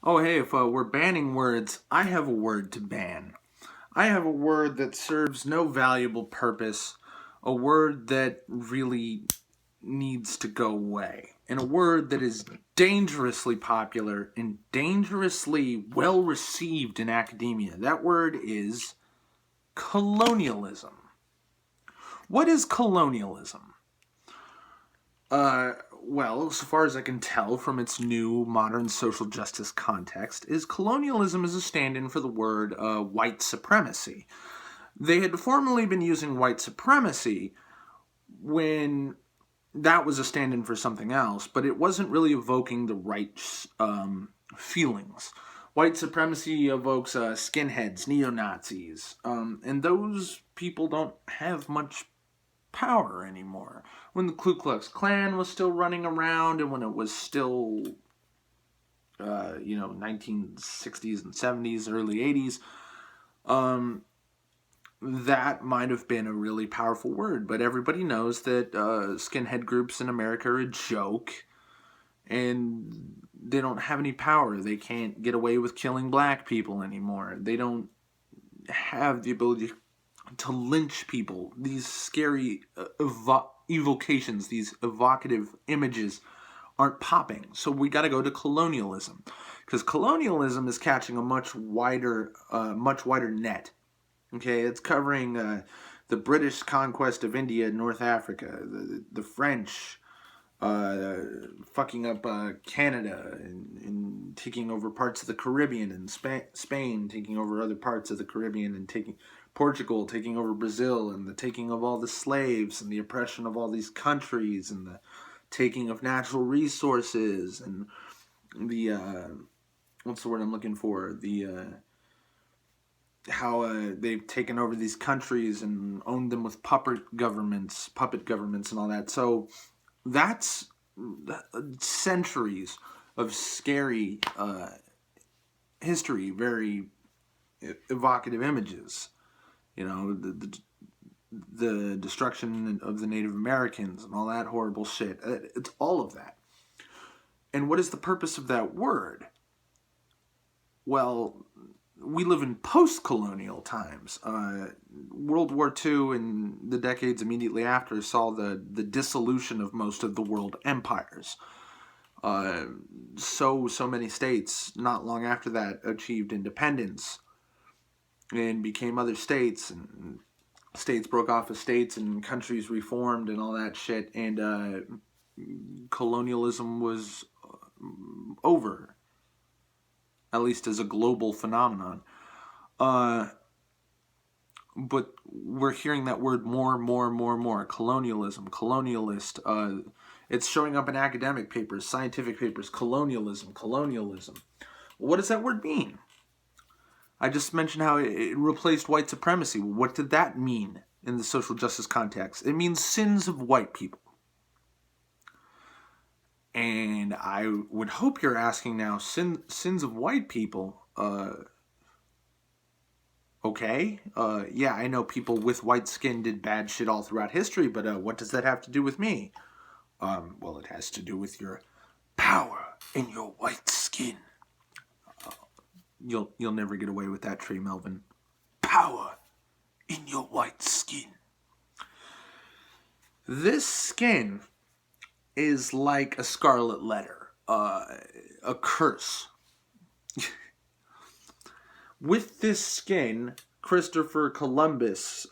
Oh, hey, if we're banning words, I have a word to ban. I have a word that serves no valuable purpose, a word that really needs to go away, and a word that is dangerously popular and dangerously well received in academia. That word is colonialism. What is colonialism? Uh, well, so far as I can tell from its new modern social justice context, is colonialism is a stand-in for the word white supremacy. They had formerly been using white supremacy when that was a stand-in for something else, but it wasn't really evoking the right feelings. White supremacy evokes skinheads, neo-Nazis, and those people don't have much power anymore. When the Ku Klux Klan was still running around, and when it was still, 1960s and 70s, early 80s, that might have been a really powerful word. But everybody knows that skinhead groups in America are a joke, and they don't have any power. They can't get away with killing black people anymore. They don't have the ability to lynch people. These scary evocations, these evocative images aren't popping. So we got to go to colonialism, because colonialism is catching a much wider net. Okay, it's covering the British conquest of India and North Africa, the French uh, fucking up Canada and taking over parts of the Caribbean, and Spain taking over other parts of the Caribbean, and taking Portugal taking over Brazil, and the taking of all the slaves, and the oppression of all these countries, and the taking of natural resources, and the what's the word I'm looking for? The how they've taken over these countries and owned them with puppet governments, and all that. So that's centuries of scary history, very evocative images. The destruction of the Native Americans and all that horrible shit. It's all of that. And what is the purpose of that word? Well, we live in post-colonial times. World War II and the decades immediately after saw the dissolution of most of the world empires. So many states not long after that achieved independence and became other states, and states broke off of states, and countries reformed and all that shit, and colonialism was over, at least as a global phenomenon. Uh, but we're hearing that word more. Colonialism, colonialist. It's showing up in academic papers, scientific papers. Colonialism. What does that word mean? I just mentioned how it replaced white supremacy. What did that mean in the social justice context? It means sins of white people. And I would hope you're asking now, sins of white people. Okay, yeah, I know people with white skin did bad shit all throughout history, but what does that have to do with me? Well, it has to do with your power in your white skin. You'll never get away with that, Trey Melvin. Power in your white skin. This skin is like a scarlet letter, a curse. With this skin, Christopher Columbus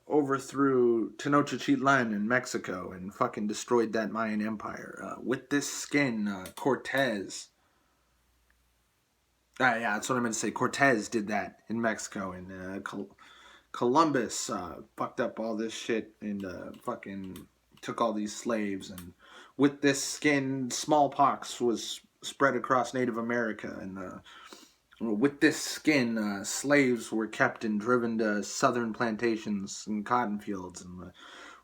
overthrew Tenochtitlan in Mexico and fucking destroyed that Mayan Empire. With this skin, Cortez. Yeah, that's what I meant to say. Cortez did that in Mexico, and Columbus fucked up all this shit and fucking took all these slaves. And with this skin, smallpox was spread across Native America, and with this skin, slaves were kept and driven to southern plantations and cotton fields. And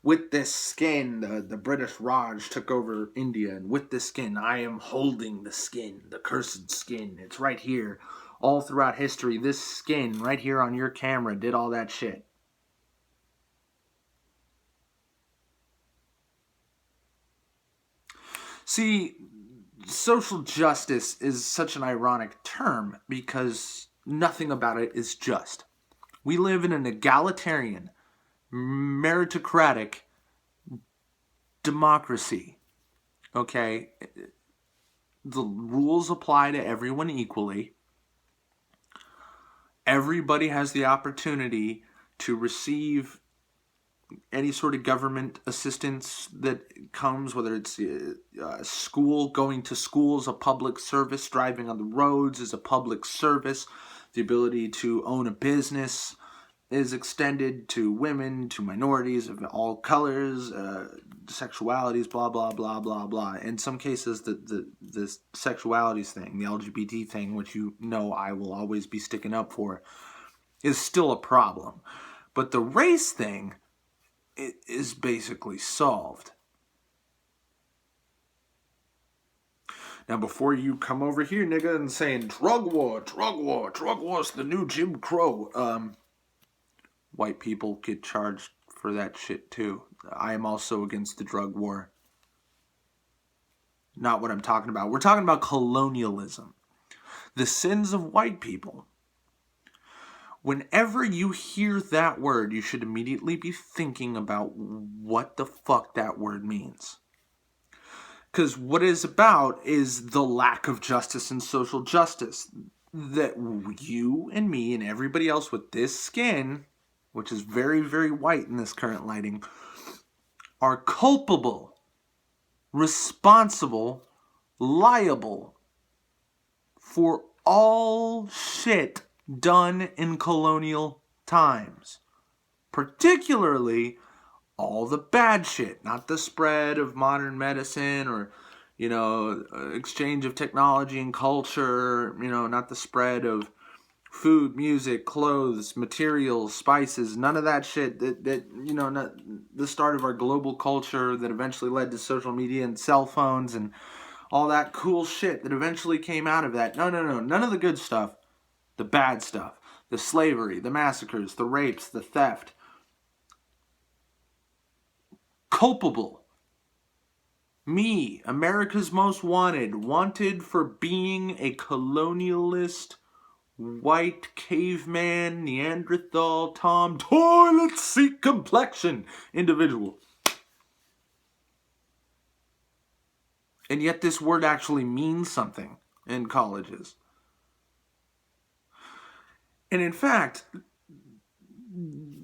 with this skin, the British Raj took over India. And with this skin, I am holding the skin, the cursed skin. It's right here. All throughout history, this skin right here on your camera did all that shit. See, social justice is such an ironic term because nothing about it is just. We live in an egalitarian, meritocratic democracy. Okay? The rules apply to everyone equally. Everybody has the opportunity to receive any sort of government assistance that comes, whether it's school, going to school is a public service, driving on the roads is a public service, the ability to own a business is extended to women, to minorities of all colors, sexualities, blah, blah, blah, blah, blah. In some cases, the sexualities thing, the LGBT thing, which you know I will always be sticking up for, is still a problem. But the race thing, it is basically solved. Now, before you come over here, nigga, and saying drug war's the new Jim Crow, white people get charged for that shit too. I am also against the drug war. Not what I'm talking about. We're talking about colonialism. The sins of white people. Whenever you hear that word, you should immediately be thinking about what the fuck that word means. Because what it is about is the lack of justice and social justice. That you and me and everybody else with this skin, which is very, very white in this current lighting, are culpable, responsible, liable for all shit done in colonial times. Particularly all the bad shit, not the spread of modern medicine or, exchange of technology and culture, not the spread of food, music, clothes, materials, spices, none of that shit not the start of our global culture that eventually led to social media and cell phones and all that cool shit that eventually came out of that. No, none of the good stuff. The bad stuff. The slavery, the massacres, the rapes, the theft. Culpable. Me, America's Most Wanted for being a colonialist, white caveman, Neanderthal, Tom, toilet seat complexion individual. And yet this word actually means something in colleges. And in fact,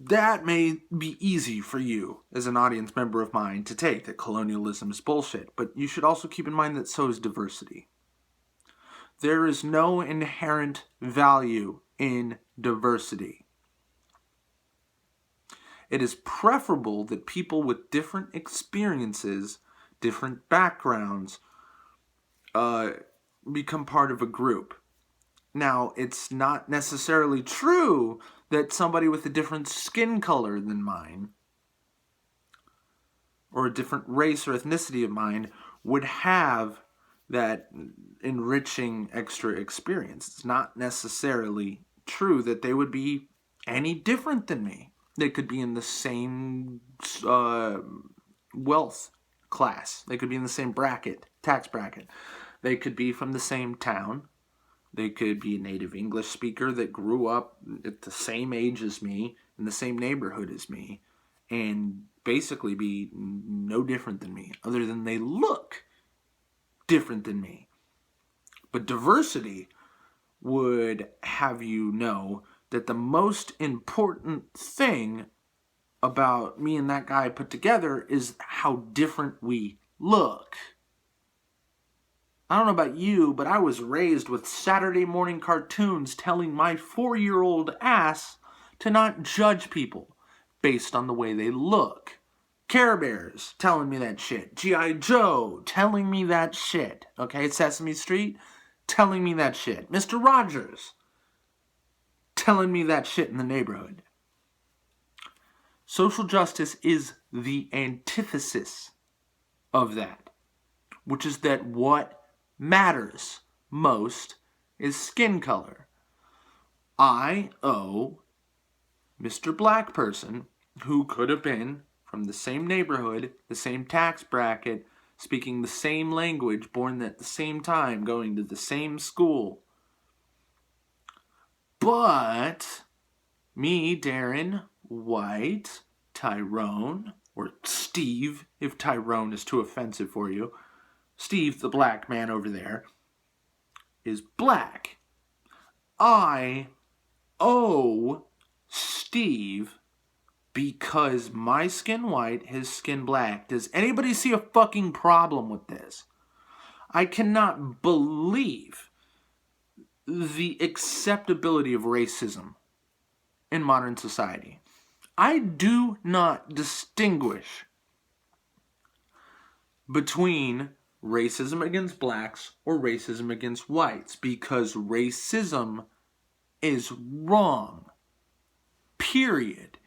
that may be easy for you as an audience member of mine to take, that colonialism is bullshit. But you should also keep in mind that so is diversity. There is no inherent value in diversity. It is preferable that people with different experiences, different backgrounds, become part of a group. Now, it's not necessarily true that somebody with a different skin color than mine, or a different race or ethnicity of mine, would have that enriching extra experience. It's not necessarily true that they would be any different than me. They could be in the same wealth class. They could be in the same tax bracket. They could be from the same town. They could be a native English speaker that grew up at the same age as me, in the same neighborhood as me, and basically be no different than me, other than they look different than me. But diversity would have you know that the most important thing about me and that guy put together is how different we look. I don't know about you, but I was raised with Saturday morning cartoons telling my 4-year-old ass to not judge people based on the way they look. Care Bears telling me that shit. G.I. Joe telling me that shit. Okay, Sesame Street telling me that shit. Mr. Rogers telling me that shit in the neighborhood. Social justice is the antithesis of that, which is that what matters most is skin color. I owe Mr. Black person, who could have been from the same neighborhood, the same tax bracket, speaking the same language, born at the same time, going to the same school. But me, Darren, White, Tyrone, or Steve, if Tyrone is too offensive for you, Steve, the black man over there, is black. I owe Steve because my skin white, his skin black. Does anybody see a fucking problem with this? I cannot believe the acceptability of racism in modern society. I do not distinguish between racism against blacks or racism against whites because racism is wrong. Period.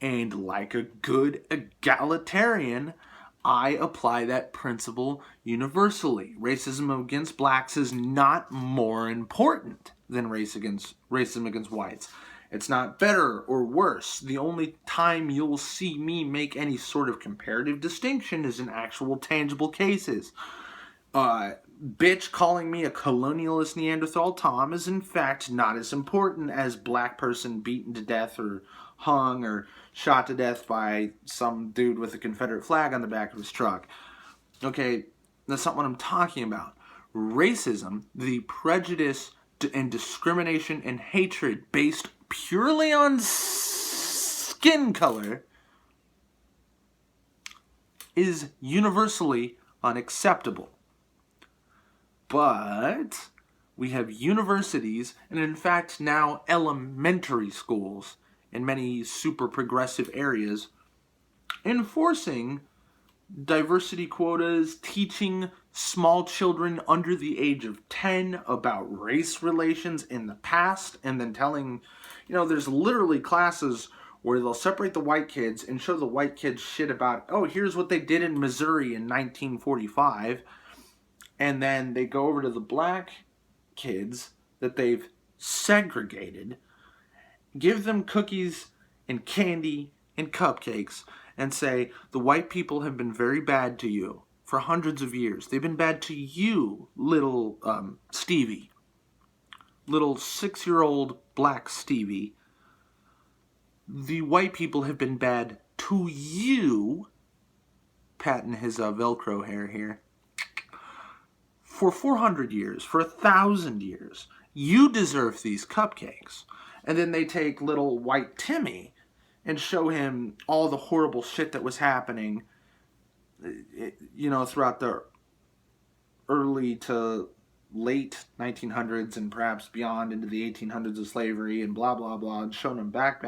And like a good egalitarian, I apply that principle universally. Racism against blacks is not more important than racism against whites. It's not better or worse. The only time you'll see me make any sort of comparative distinction is in actual tangible cases. Bitch calling me a colonialist Neanderthal Tom is in fact not as important as black person beaten to death or hung or shot to death by some dude with a Confederate flag on the back of his truck. Okay, that's not what I'm talking about. Racism, the prejudice and discrimination and hatred based purely on skin color, is universally unacceptable. But we have universities, and in fact now elementary schools in many super progressive areas, enforcing diversity quotas, teaching small children under the age of 10 about race relations in the past, and then telling, there's literally classes where they'll separate the white kids and show the white kids shit about, oh, here's what they did in Missouri in 1945, and then they go over to the black kids that they've segregated, give them cookies and candy and cupcakes, and say, the white people have been very bad to you for hundreds of years. They've been bad to you, little Stevie. Little 6-year-old black Stevie. The white people have been bad to you, patting his Velcro hair here, for 400 years, for 1,000 years. You deserve these cupcakes. And then they take little white Timmy and show him all the horrible shit that was happening, throughout the early to late 1900s and perhaps beyond into the 1800s of slavery and blah, blah, blah, and showing him back,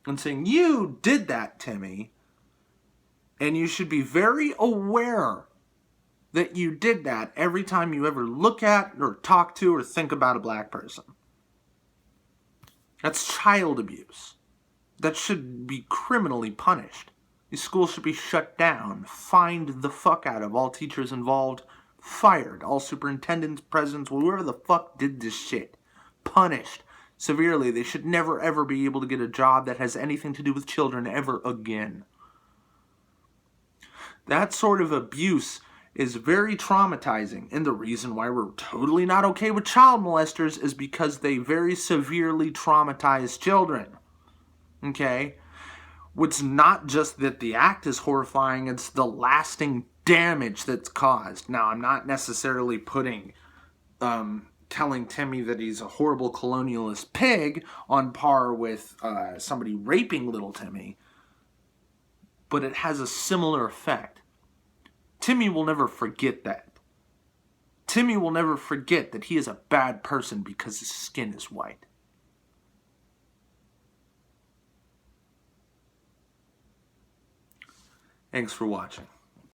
and saying, you did that, Timmy, and you should be very aware that you did that every time you ever look at or talk to or think about a black person. That's child abuse. That should be criminally punished. These schools should be shut down, fined the fuck out of, all teachers involved fired, all superintendents, presidents, whoever the fuck did this shit, punished severely. They should never ever be able to get a job that has anything to do with children ever again. That sort of abuse is very traumatizing, and the reason why we're totally not okay with child molesters is because they very severely traumatize children. Okay? It's not just that the act is horrifying, it's the lasting damage that's caused. Now, I'm not necessarily telling Timmy that he's a horrible colonialist pig on par with somebody raping little Timmy, but it has a similar effect. Timmy will never forget that. Timmy will never forget that he is a bad person because his skin is white. Thanks for watching.